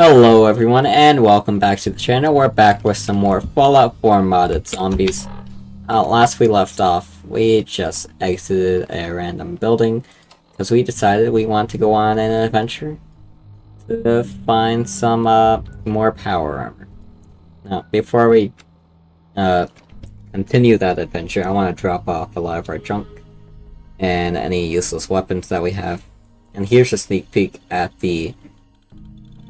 Hello everyone and welcome back to the channel. We're back with some more Fallout 4 modded zombies. Last we left off, we just exited a random building because we decided we want to go on an adventure to find some more power armor. Now, before we continue that adventure, I want to drop off a lot of our junk and any useless weapons that we have. And here's a sneak peek at the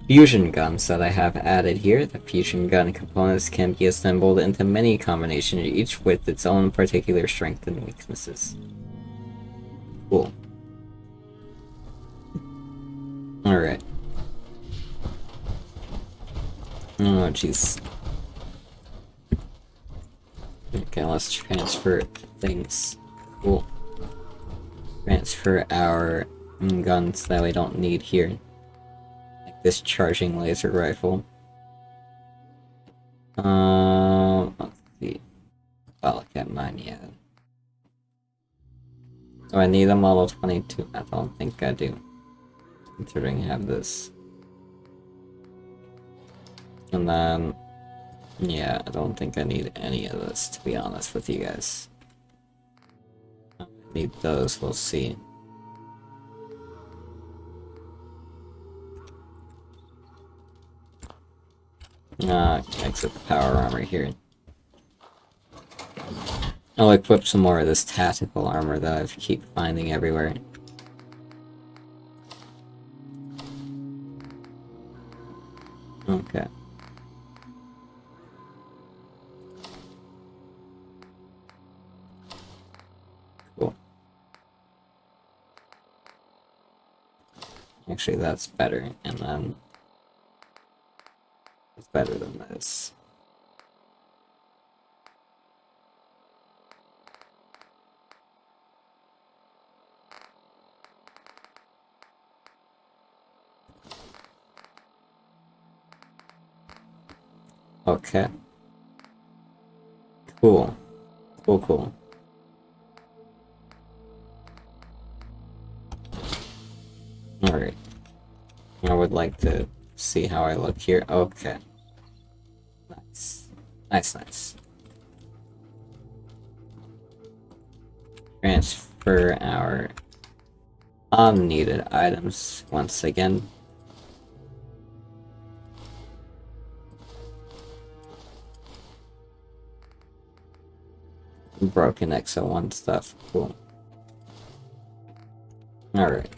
fusion guns that I have added here. The fusion gun components can be assembled into many combinations, each with its own particular strengths and weaknesses. Cool. Alright. Oh, jeez. Okay, let's transfer things. Cool. Transfer our guns that we don't need here. This charging laser rifle. Let's see. Well, I can't mine yet. Do I need a Model 22? I don't think I do. Considering I have this. And then, yeah, I don't think I need any of this, to be honest with you guys. I need those, we'll see. Exit the power armor here. I'll equip some more of this tactical armor that I keep finding everywhere. Okay. Cool. Actually, that's better, and then it's better than this. Okay. Cool. Cool. Alright. I would like to see how I look here. Okay. Nice. Transfer our unneeded items once again. Broken XO1 stuff. Cool. Alright.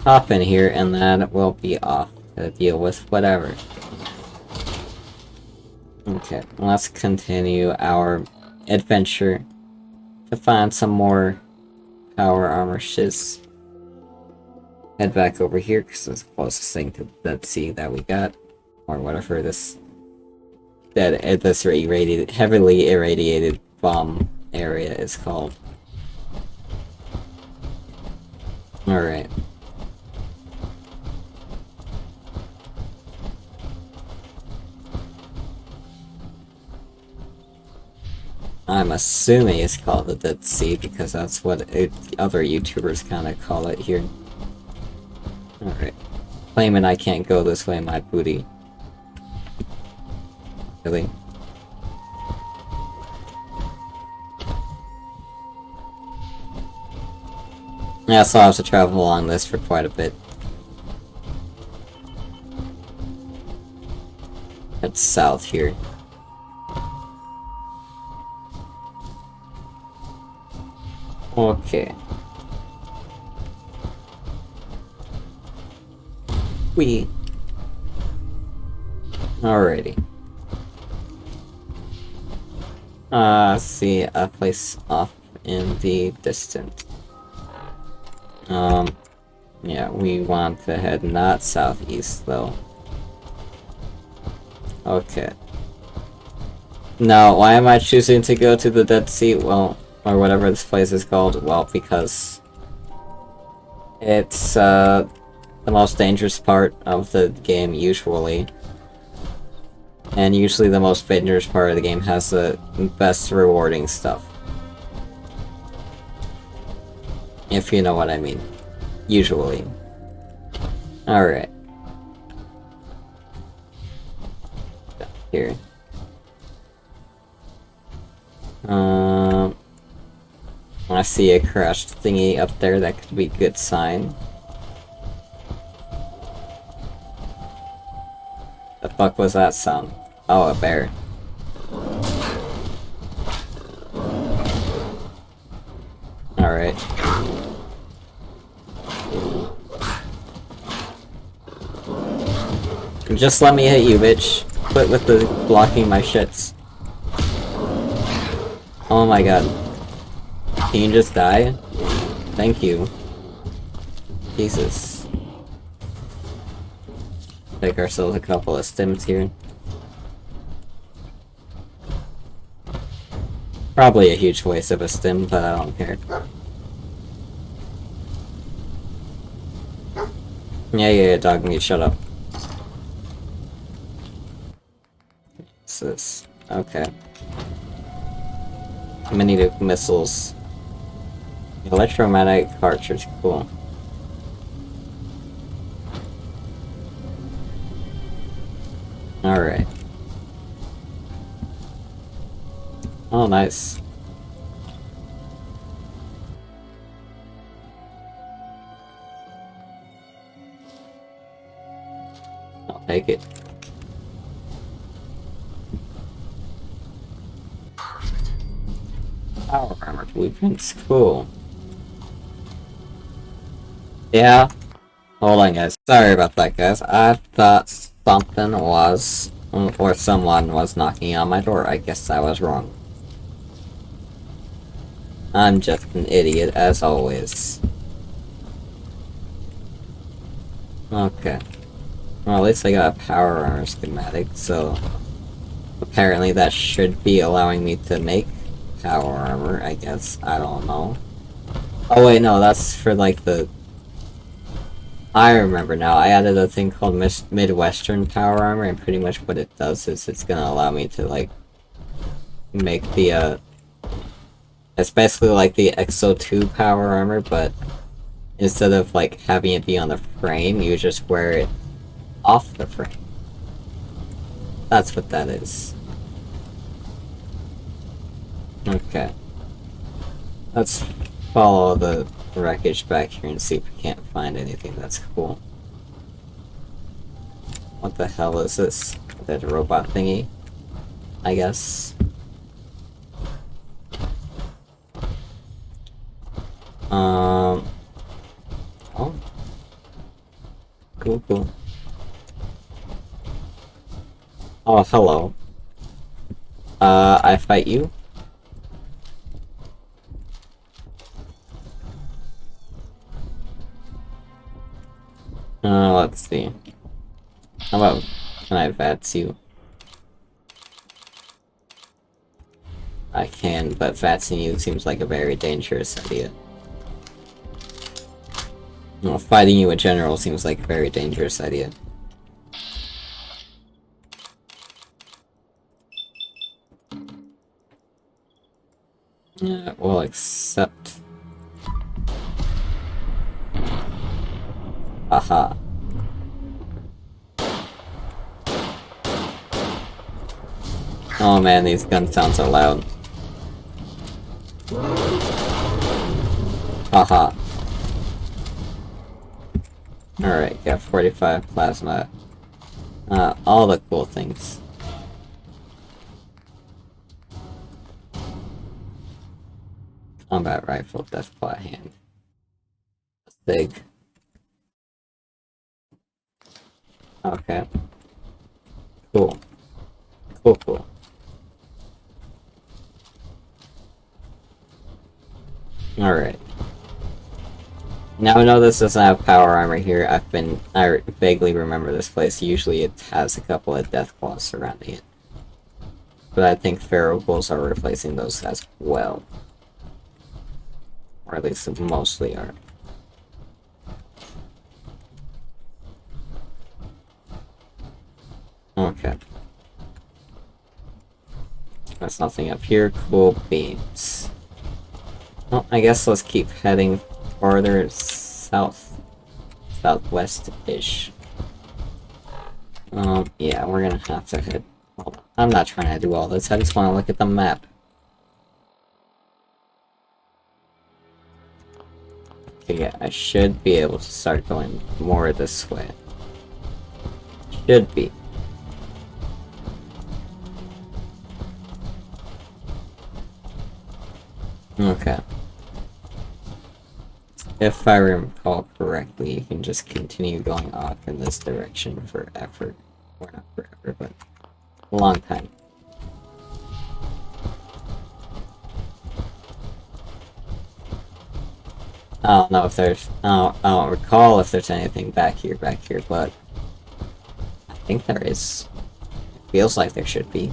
Hop in here and then we'll be off to deal with whatever. Okay, let's continue our adventure to find some more power armor shiz. Head back over here because it's the closest thing to Dead Sea that we got, or whatever this heavily irradiated bomb area is called. Alright. I'm assuming it's called the Dead Sea because that's what other YouTubers kind of call it here. Alright. Claiming I can't go this way, my booty. Really? Yeah, so I have to travel along this for quite a bit. It's south here. Okay. Alrighty. See a place off in the distance. Yeah, we want to head not southeast though. Okay. Now, why am I choosing to go to the Dead Sea? Well, or whatever this place is called. Well, because it's the most dangerous part of the game usually. And usually the most dangerous part of the game has the best rewarding stuff. If you know what I mean. Usually. Alright. Here. I see a crashed thingy up there, that could be a good sign. The fuck was that sound? Oh, a bear. Alright. Just let me hit you, bitch. Quit with the blocking my shits. Oh my god. Can you just die? Thank you. Jesus. Take ourselves a couple of stims here. Probably a huge waste of a stim, but I don't care. Yeah, dog meat, shut up. What's this? Okay. Mini nuke missiles. Electromagnetic cartridge, cool. Alright. Oh, nice. I'll take it. Perfect. Power armor blueprints, cool. Yeah. Hold on, guys. Sorry about that, guys. I thought something was, or someone was knocking on my door. I guess I was wrong. I'm just an idiot, as always. Okay. Well, at least I got a power armor schematic, so... apparently that should be allowing me to make power armor, I guess. I don't know. Oh wait, no, that's for like the... I remember now, I added a thing called Midwestern Power Armor, and pretty much what it does is it's gonna allow me to, like, make the, it's basically like the XO2 Power Armor, but instead of, like, having it be on the frame, you just wear it off the frame. That's what that is. Okay. Let's follow the wreckage back here and see if we can't find anything that's cool. What the hell is this? That robot thingy? I guess. Oh. Cool. Oh, hello. I fight you? Let's see. How about, can I VATS you? I can, but VATSing you seems like a very dangerous idea. Well, fighting you in general seems like a very dangerous idea. Yeah, we'll accept. Aha. Oh man, these gun sounds are loud. Haha. Alright, got 45 plasma. All the cool things. Combat rifle, deathclaw hand. Big. Okay. Cool. Cool. Alright. Now I know this doesn't have power armor here. I vaguely remember this place. Usually it has a couple of deathclaws surrounding it. But I think ferroghouls are replacing those as well. Or at least mostly are. Okay. There's nothing up here. Cool beams. Well, I guess let's keep heading farther south. southwest-ish. Yeah, we're gonna have to head... Hold on. I'm not trying to do all this, I just want to look at the map. Okay, yeah, I should be able to start going more this way. Should be. Okay. If I recall correctly, you can just continue going off in this direction forever. Or not forever, but a long time. I don't know if there's... I don't recall if there's anything back here, but... I think there is. It feels like there should be.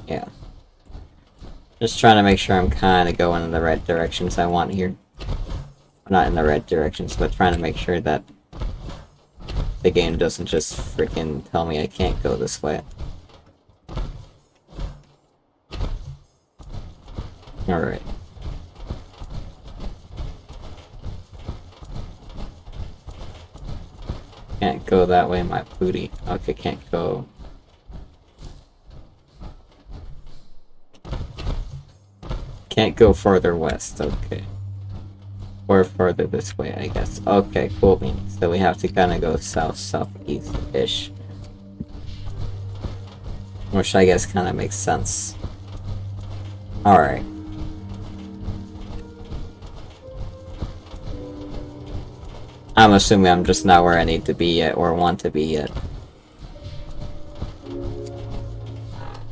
Yeah. Just trying to make sure I'm kind of going in the right directions I want here. Not in the right directions, but trying to make sure that the game doesn't just freaking tell me I can't go this way. Alright. Can't go that way, my booty. Okay, can't go... Can't go further west, okay. Or further this way, I guess. Okay, cool beans. So we have to kind of go south-southeast-ish. Which I guess kind of makes sense. Alright. I'm assuming I'm just not where I need to be yet, or want to be yet.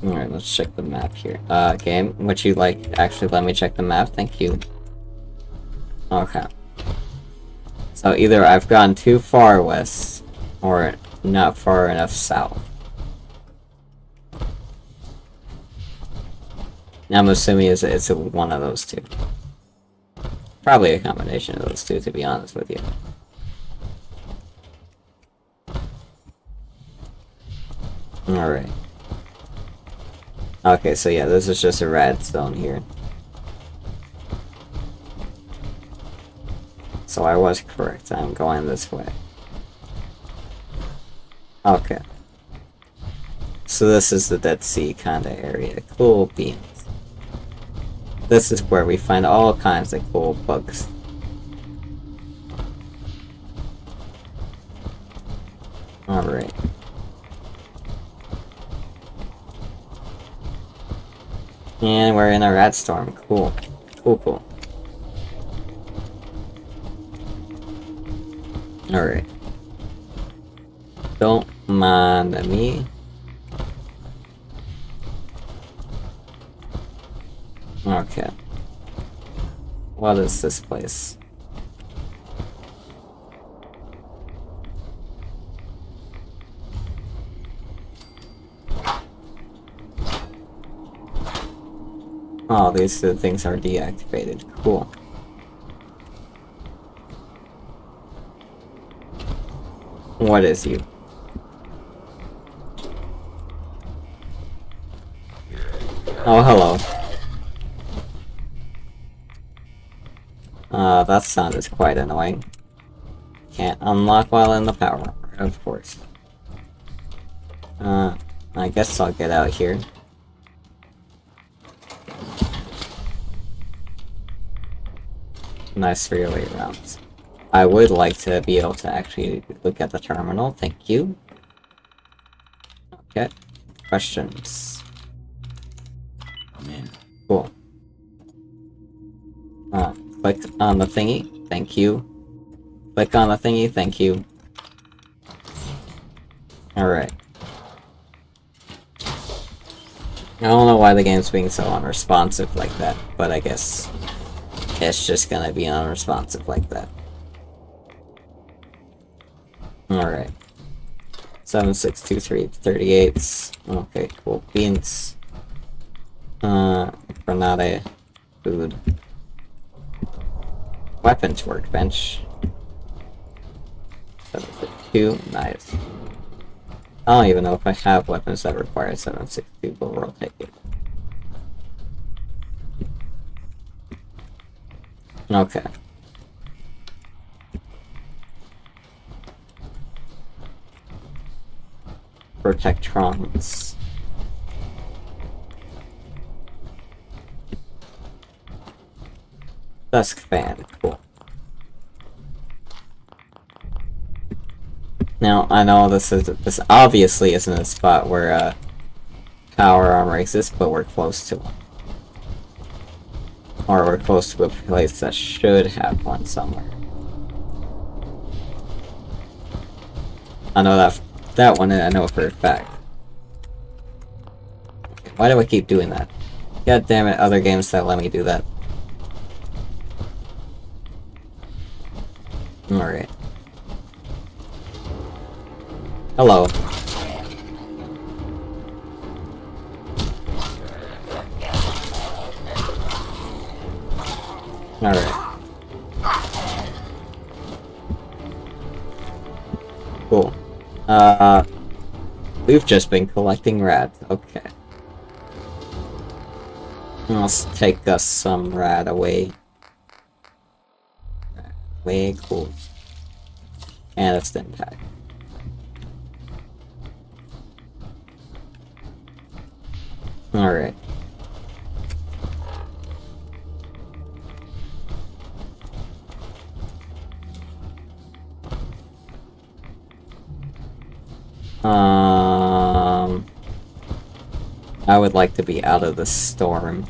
Alright, let's check the map here. Game, would you like actually let me check the map? Thank you. Okay. So either I've gone too far west, or not far enough south. I'm assuming it's one of those two. Probably a combination of those two, to be honest with you. Alright. Okay, so yeah, this is just a red zone here. So I was correct, I'm going this way. Okay. So this is the Dead Sea kind of area. Cool beans. This is where we find all kinds of cool bugs. Alright. And we're in a rat storm. Cool. Cool. Alright. Don't mind me. Okay. What is this place? Oh, these two things are deactivated. Cool. What is you? Oh, hello. That sound is quite annoying. Can't unlock while in the power, of course. I guess I'll get out here. Nice 308 rounds. I would like to be able to actually look at the terminal, thank you. Okay. Questions? I'm in. Cool. Click on the thingy, thank you. Click on the thingy, thank you. Alright. I don't know why the game's being so unresponsive like that, but I guess it's just gonna be unresponsive like that. Alright. 7623 38s. Okay, cool. Beans. Granada. Food. Weapons workbench. 762. Nice. I don't even know if I have weapons that require 762, but we'll take it. Okay. Protectrons. Dusk fan, cool. Now, I know this obviously isn't a spot where, power armor exists, but we're close to one. Or we're close to a place that should have one somewhere. I know that one, I know for a fact. Why do I keep doing that? God damn it, other games that let me do that. Alright. Hello. Alright. Cool. We've just been collecting rad. Okay. Let's take us some rad away. Way cool. And a stim pack. Alright. I would like to be out of the storm.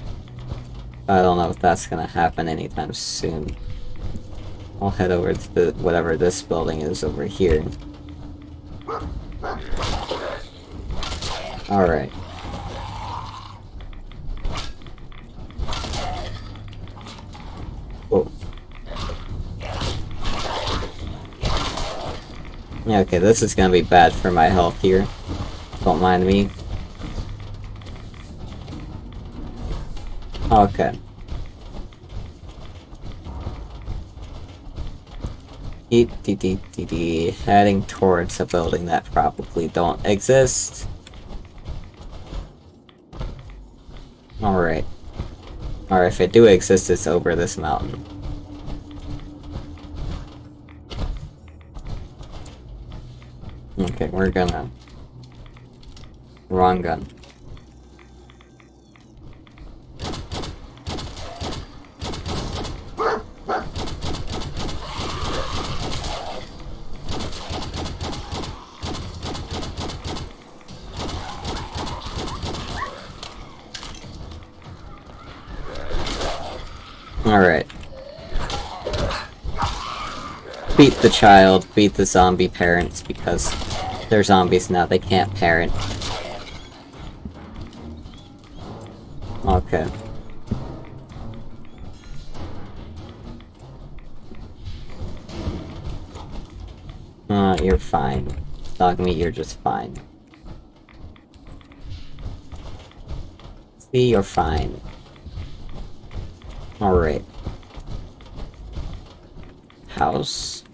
I don't know if that's gonna happen anytime soon. I'll head over to whatever this building is over here. Alright. Cool. Yeah, okay, this is gonna be bad for my health here. Don't mind me. Okay. Heading towards a building that probably don't exist. Alright. Or if it do exist, it's over this mountain. Okay, we're gonna... Wrong gun. Alright. Beat the child, beat the zombie parents, because they're zombies now, they can't parent. Okay. You're fine. Dog meat, you're just fine. See, you're fine. Alright. House.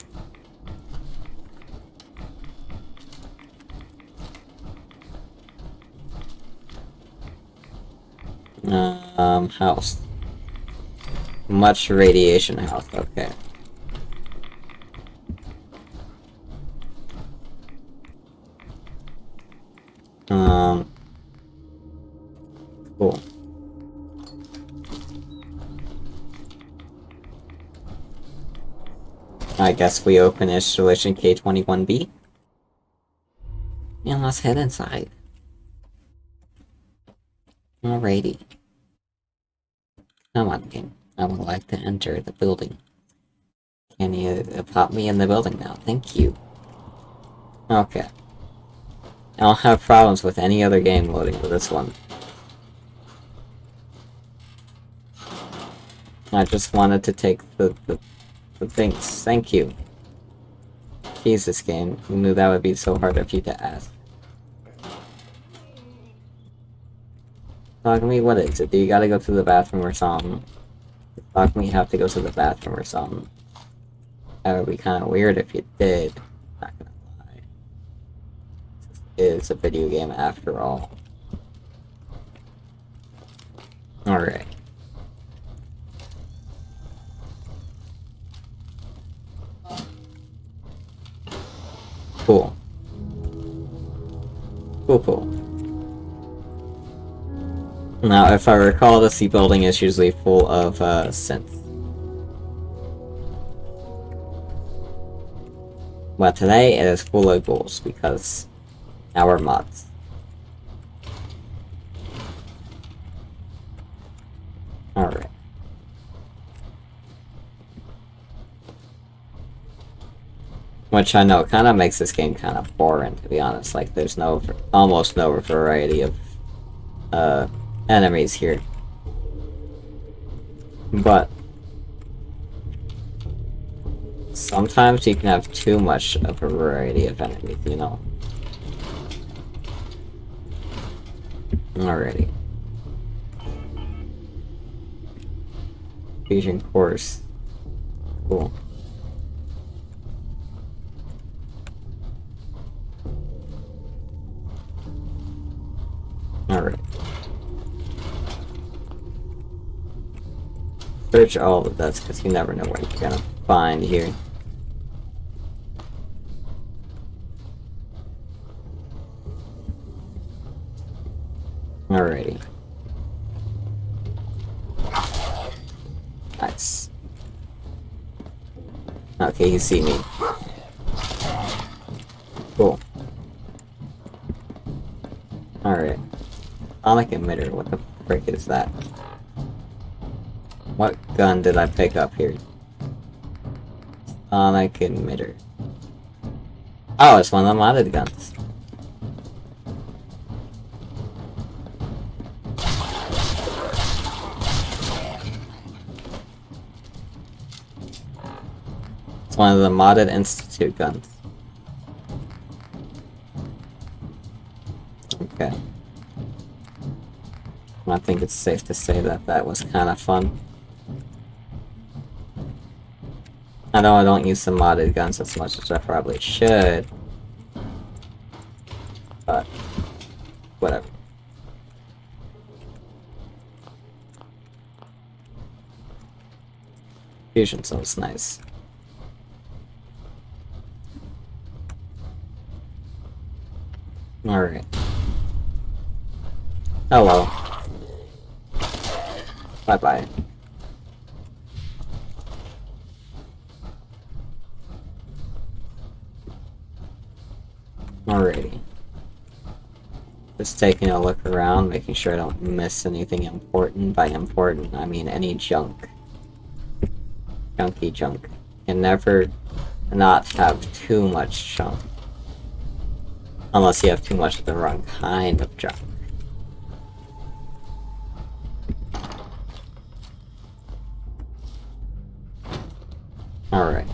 House. Much radiation house, okay. Cool. I guess we open installation K21B. And let's head inside. Alrighty. Come on, game. I would like to enter the building. Can you pop me in the building now? Thank you. Okay. I don't have problems with any other game loading with this one. I just wanted to take the things. Thank you. Jesus, game. Who knew that would be so hard of you to ask? Talk to me, what is it? Do you gotta go to the bathroom or something? Talk to me, you have to go to the bathroom or something. That would be kind of weird if you did. Not gonna lie. It's a video game after all. Alright. Cool. Cool. Now, if I recall, the sea building is usually full of synth. But today it is full of ghouls because now we're mods. Alright. Which I know kind of makes this game kind of boring, to be honest. Like, there's almost no variety of enemies here. But sometimes you can have too much of a variety of enemies, you know. Alrighty. Fusion course. Cool. Alright. Search all of that because you never know what you're gonna find here. Alrighty. Nice. Okay, you see me. Cool. Alright. Sonic emitter, what the frick is that? What gun did I pick up here? Sonic emitter. Oh, it's one of the modded guns. It's one of the modded Institute guns. Okay. I think it's safe to say that that was kind of fun. I know I don't use the modded guns as much as I probably should. But, whatever. Fusion sounds nice. Alright. Hello. Bye-bye. Alrighty. Just taking a look around, making sure I don't miss anything important. By important, I mean any junk. Junky junk. Can never not have too much junk. Unless you have too much of the wrong kind of junk. Alright.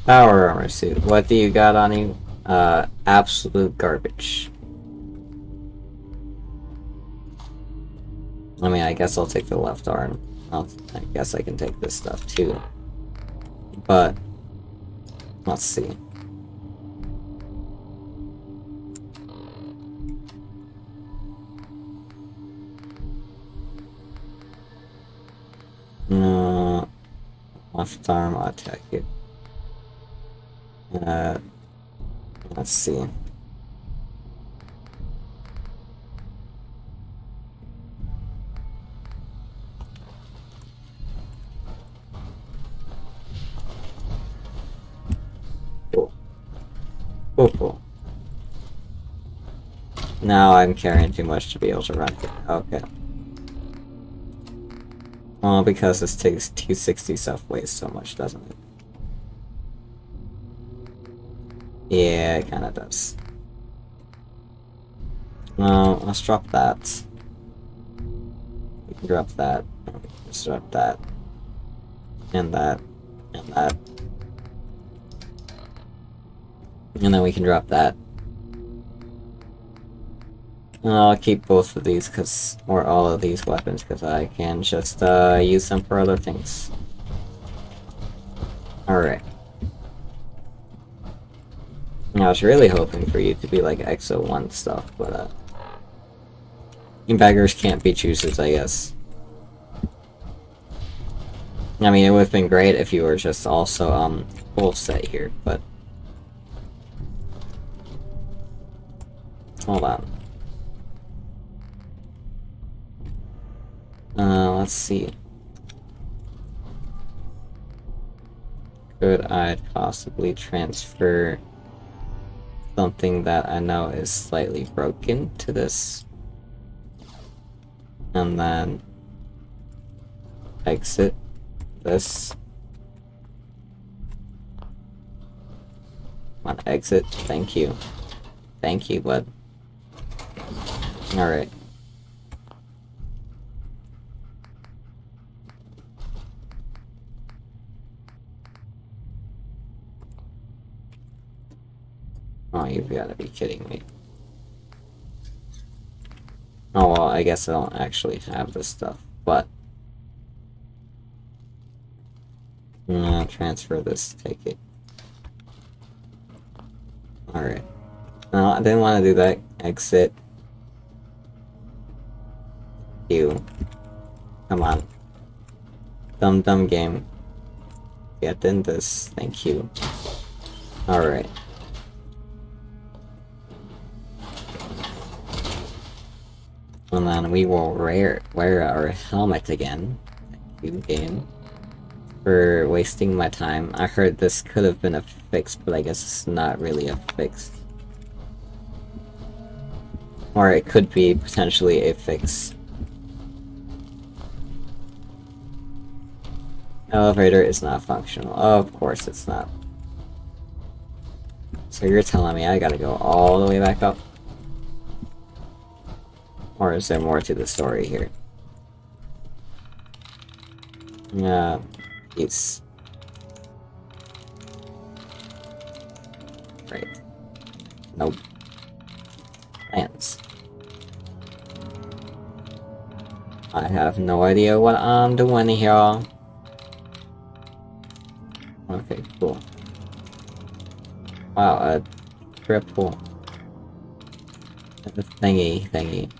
Power armor suit. What do you got on you? Absolute garbage. I mean, I guess I'll take the left arm. I guess I can take this stuff too. But, let's see. Left arm, I'll attack it. Let's see. Cool. Cool. Now I'm carrying too much to be able to run it. Okay. Well, because this takes 260 stuff weighs so much, doesn't it? Yeah, it kinda does. No, let's drop that. We can drop that. Let's drop that. And that. And that. And then we can drop that. And I'll keep both of these, or all of these weapons, because I can just use them for other things. Alright. I was really hoping for you to be like Exo 1 stuff, but beggars can't be choosers, I guess. I mean, it would have been great if you were just also full set here, but Hold on. Let's see. Could I possibly transfer something that I know is slightly broken to this? And then exit this. Come on, exit. Thank you. Thank you, bud. Alright. Oh, you've gotta be kidding me. Oh well, I guess I don't actually have this stuff, but... transfer this, take it. Alright. No, I didn't want to do that. Exit. You. Come on. Dumb game. Get in this. Thank you. Alright. And then we will wear our helmet again. Thank you, game. For wasting my time. I heard this could have been a fix, but I guess it's not really a fix. Or it could be potentially a fix. Elevator is not functional. Oh, of course it's not. So you're telling me I gotta go all the way back up? Or is there more to the story here? Yes. Right. Nope. Plans. I have no idea what I'm doing here. Okay, cool. Wow, a triple thingy.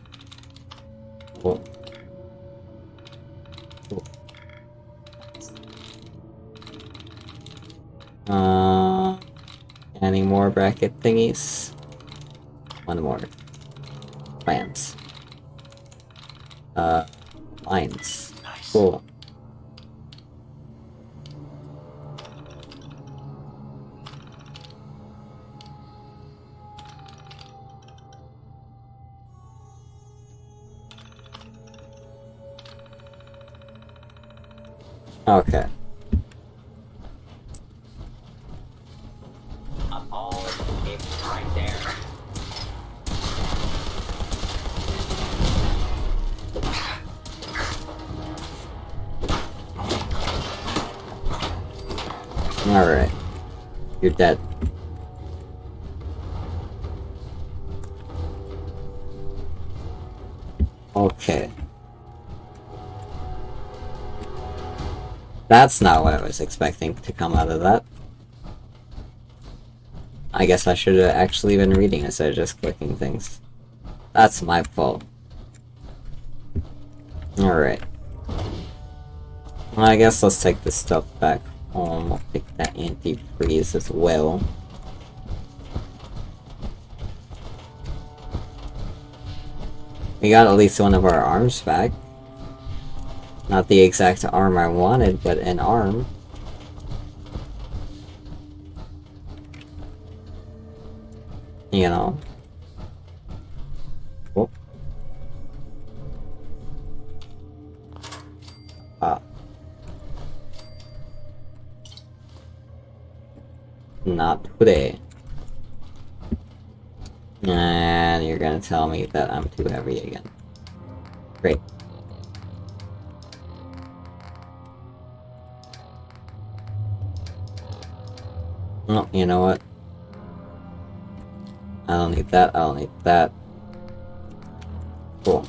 Cool. Cool. Any more bracket thingies? One more. Plans. Lines. Nice. Cool. Okay. It's right there. Alright. You're dead. Okay. That's not what I was expecting to come out of that. I guess I should have actually been reading instead of just clicking things. That's my fault. Alright. Well, I guess let's take this stuff back home. I'll take that antifreeze as well. We got at least one of our arms back. Not the exact arm I wanted, but an arm. You know. Oh. Not today. And you're gonna tell me that I'm too heavy again. Great. Oh, you know what? I don't need that, I don't need that. Cool.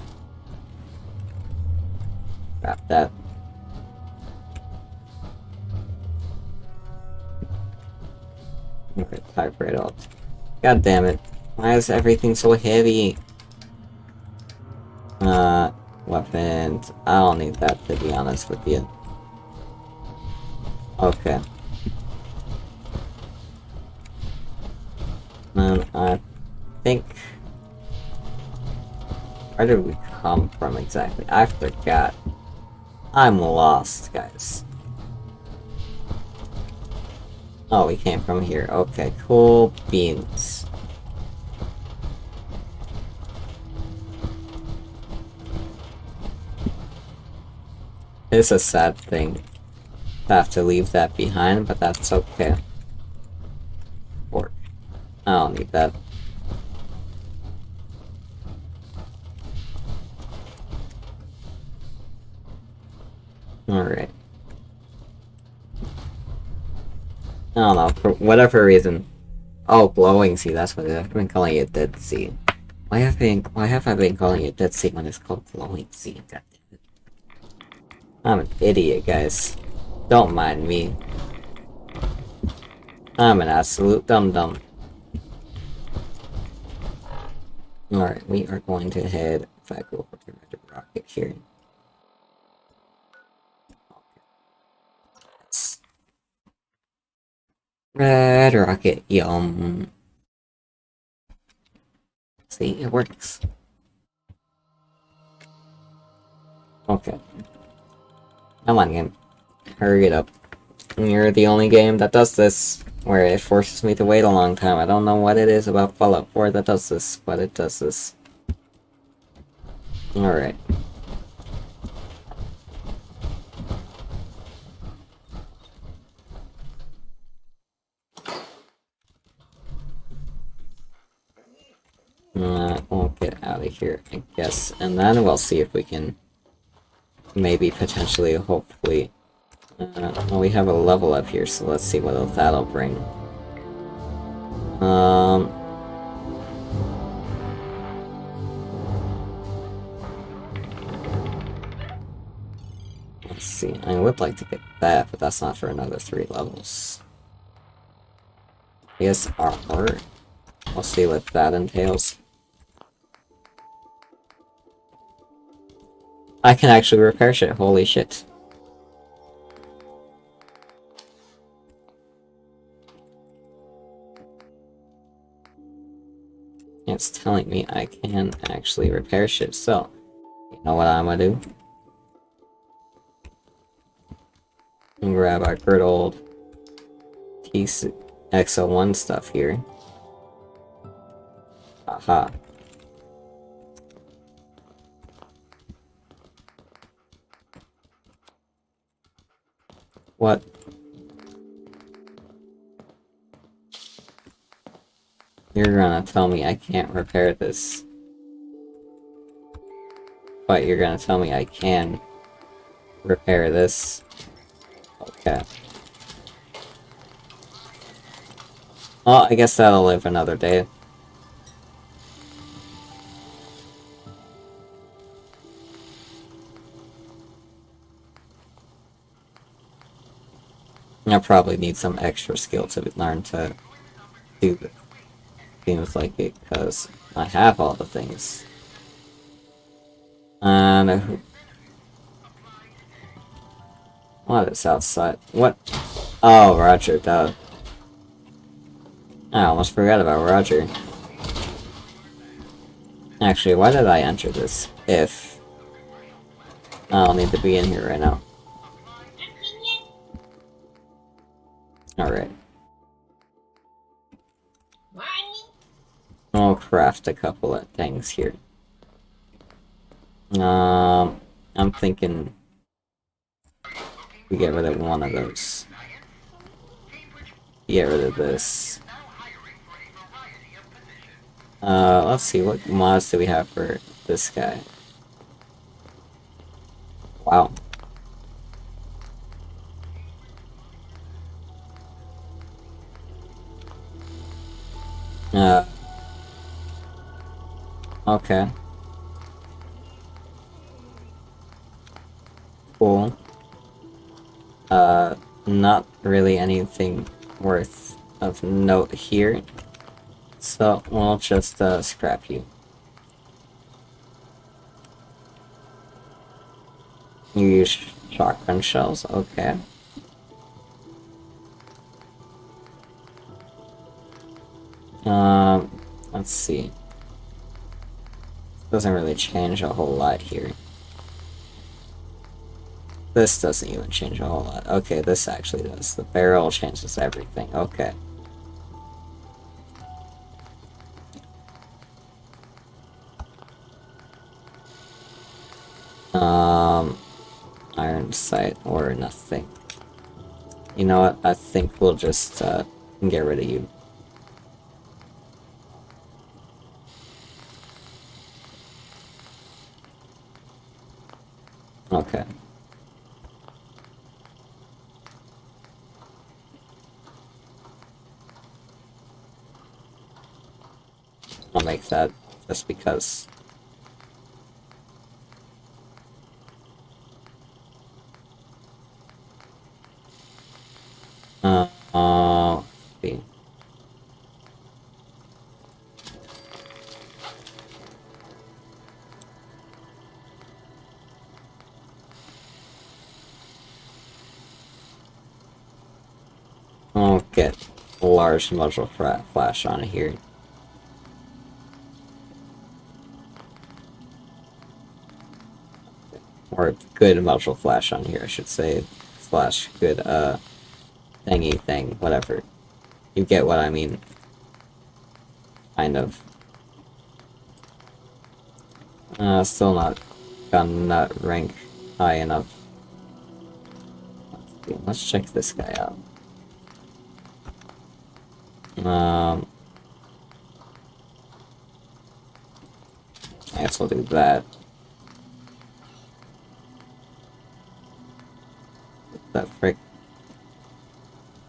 Grab that. Okay, type right up. God damn it. Why is everything so heavy? Weapons. I don't need that, to be honest with you. Okay. I think Where did we come from exactly? I forgot. I'm lost, guys. Oh, we came from here. Okay, cool beans. It's a sad thing to have to leave that behind, but that's okay. Pork. I don't need that. Alright. I don't know, for whatever reason. Oh, glowing sea, that's what it is. I've been calling it Dead Sea. Why have I been calling it Dead Sea when it's called glowing sea? God damn it. I'm an idiot, guys. Don't mind me. I'm an absolute dum-dum. Alright, we are going to head back over to Red Rocket here. Yes. Red Rocket, yum. See, it works. Okay. Come on, game. Hurry it up. You're the only game that does this, where it forces me to wait a long time. I don't know what it is about Fallout 4 that does this, but it does this. Alright. We'll get out of here, I guess. And then we'll see if we can maybe, potentially, hopefully... well, we have a level up here, so let's see what that'll bring. Let's see. I would like to get that, but that's not for another 3 levels. I guess armor. We'll see what that entails. I can actually repair shit, holy shit. It's telling me I can actually repair shit, so you know what I'm gonna do? And grab our good old XO1 stuff here. Aha. What? You're gonna tell me I can't repair this. But you're gonna tell me I can repair this. Okay. Well, I guess that'll live another day. I probably need some extra skill to learn to do it. Seems like it, because I have all the things. And what is outside? What? Oh, Roger, duh. I almost forgot about Roger. Actually, why did I enter this? If I don't need to be in here right now. Alright. I'll craft a couple of things here. I'm thinking we get rid of one of those. Get rid of this. Let's see, what mods do we have for this guy? Wow. Okay. Cool. Not really anything worth of note here. So, we'll just, scrap you. You use shotgun shells, okay. Let's see. Doesn't really change a whole lot here. This doesn't even change a whole lot. Okay, this actually does. The barrel changes everything. Okay. Iron sight or nothing. You know what? I think we'll just get rid of you. Okay. I'll make that just because. See. I'll get a large muzzle flash on here. Or good muzzle flash on here, I should say. Slash good, thingy thing, whatever. You get what I mean. Kind of. Still not gun nut rank high enough. Let's check this guy out. I guess we'll do that. That frick.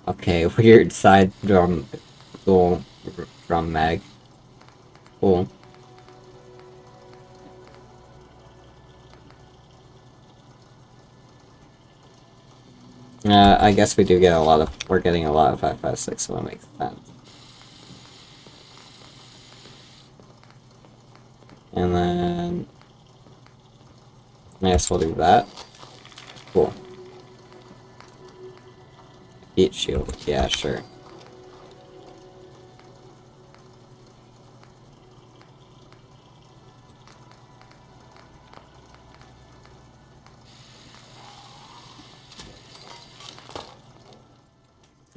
Okay, weird side drum mag. Cool. I guess we do get a lot of, we're getting a lot of 5.56, so that makes sense. And then, I guess we'll do that. Cool. Heat shield, yeah, sure.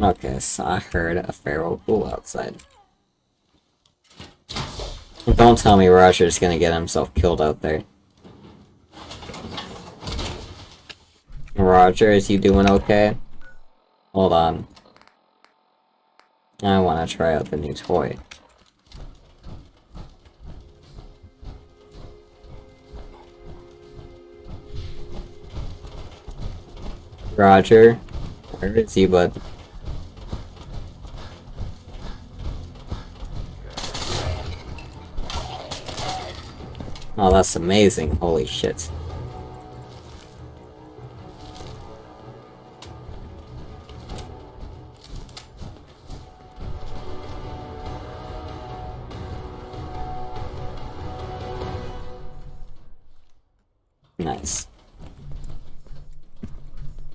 Okay, so I heard a feral ghoul outside. Don't tell me Roger's gonna get himself killed out there. Roger, is you doing okay? Hold on. I wanna try out the new toy. Roger? Where is he, bud? Oh, that's amazing. Holy shit. Nice.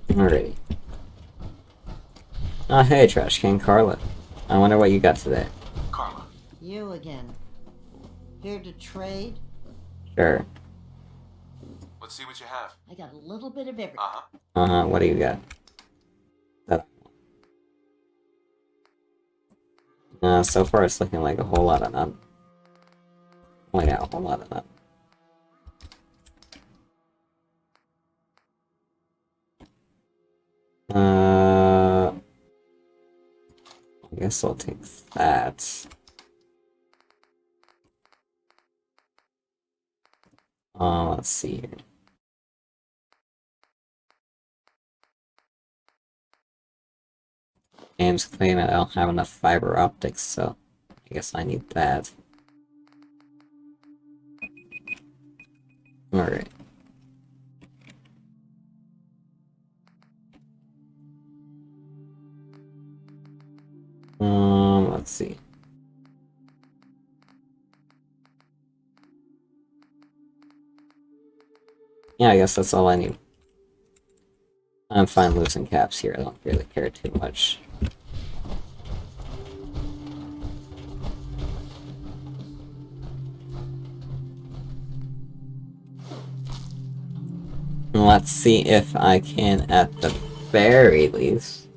Alrighty. Oh, hey, Trash Can Carla. I wonder what you got today. Carla. You again. Here to trade? Sure. Let's see what you have. I got a little bit of everything. Uh-huh, what do you got? So far it's looking like a whole lot of none. Oh yeah, a whole lot of none. I guess I'll take that. Let's see here. Games claim I don't have enough fiber optics, so I guess I need that. Alright. Let's see. Yeah, I guess that's all I need. I'm fine losing caps here, I don't really care too much. let's see if I can, at the very least,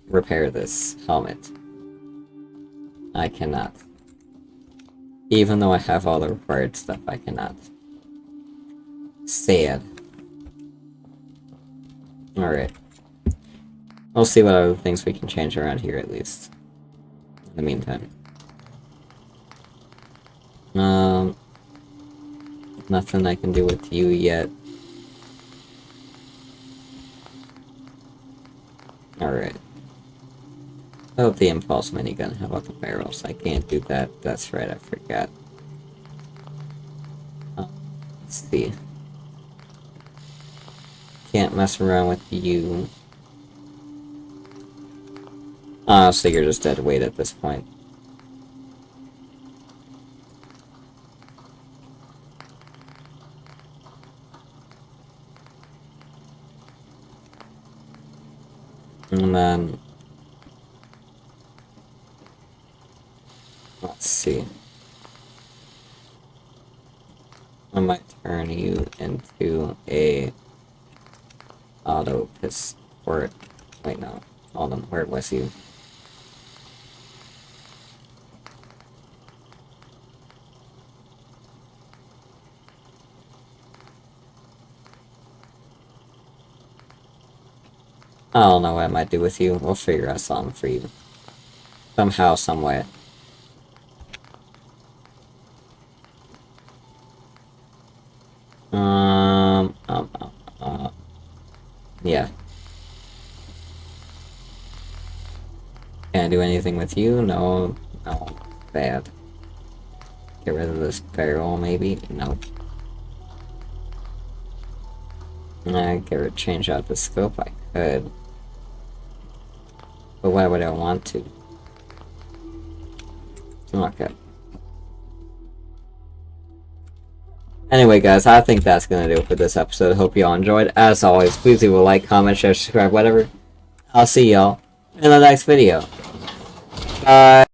repair this helmet. I cannot. Even though I have all the required stuff, I cannot. Sad. Alright. We'll see what other things we can change around here, at least. In the meantime. Nothing I can do with you yet. Alright. Oh, the impulse minigun. How about the barrels? I can't do that. That's right, I forgot. Let's see. Can't mess around with you. Honestly, you're just dead weight at this point. And then... let's see. I might turn you into a... auto piss... or... wait, no. Hold on, where was you? I don't know what I might do with you. We'll figure out something for you. Somehow, someway. Yeah. Can't do anything with you? No. No. Bad. Get rid of this barrel, maybe? Nope. Change out the scope? I could. But why would I want to? Okay. Anyway, guys, I think that's gonna do it for this episode. Hope y'all enjoyed. As always, please leave a like, comment, share, subscribe, whatever. I'll see y'all in the next video. Bye.